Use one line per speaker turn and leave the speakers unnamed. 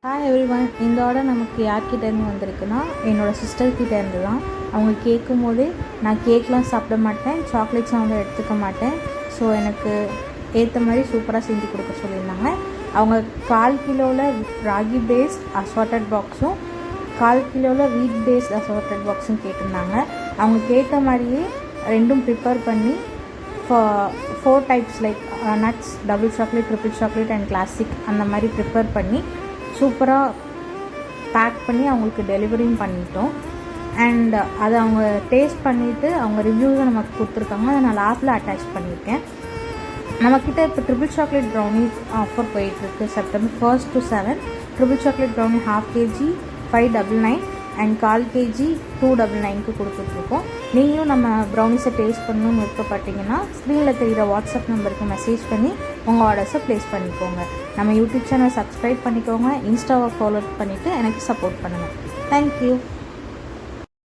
Hi everyone. இந்த order நமக்கு யார்கிட்டேருந்து வந்திருக்குன்னா என்னோடய சிஸ்டர்கிட்டேருந்து தான். அவங்க கேட்கும் போதே நான் கேக்லாம் சாப்பிட மாட்டேன், சாக்லேட்ஸ்லாம் வந்து எடுத்துக்க மாட்டேன், ஸோ எனக்கு ஏற்ற மாதிரி சூப்பராக செஞ்சு கொடுக்க சொல்லியிருந்தாங்க. அவங்க 1/4 கிலோவில் ராகி பேஸ்ட் அசார்ட்டட் பாக்ஸும் 1/4 கிலோவில் வீட் பேஸ்ட் அசார்ட்டட் பாக்ஸும் கேட்டிருந்தாங்க. அவங்க கேட்ட மாதிரியே ரெண்டும் ப்ரிப்பேர் பண்ணி 4 types like nuts, double chocolate, triple chocolate and classic அந்த மாதிரி ப்ரிப்பேர் பண்ணி சூப்பராக பேக் பண்ணி அவங்களுக்கு டெலிவரியும் பண்ணிட்டோம். அண்ட் அதை அவங்க டேஸ்ட் பண்ணிவிட்டு அவங்க ரிவ்யூஸை நமக்கு கொடுத்துருக்காங்க. அதை நான் லாஸ்ட்டில் அட்டாச் பண்ணியிருக்கேன். நம்மக்கிட்ட இப்போ ட்ரிபிள் சாக்லேட் ப்ரௌனி ஆஃபர் போயிட்டுருக்கு. September 1st to 7 triple chocolate brownie 1/2 kg 599 and 1/4 kg 299க்கு கொடுத்துட்ருக்கோம். நீங்களும் நம்ம ப்ரௌனிஸை டேஸ்ட் பண்ணணும்னு விருப்பப்பட்டீங்கன்னா ஸ்க்ரீனில் தெரிகிற வாட்ஸ்அப் நம்பருக்கு மெசேஜ் பண்ணி உங்கள் ஆர்டர்ஸை ப்ளேஸ் பண்ணிக்கோங்க. நம்ம யூடியூப் சேனல் சப்ஸ்கிரைப் பண்ணிக்கோங்க, இன்ஸ்டாவை ஃபாலோ பண்ணிவிட்டு எனக்கு சப்போர்ட் பண்ணுங்கள். தேங்க்யூ.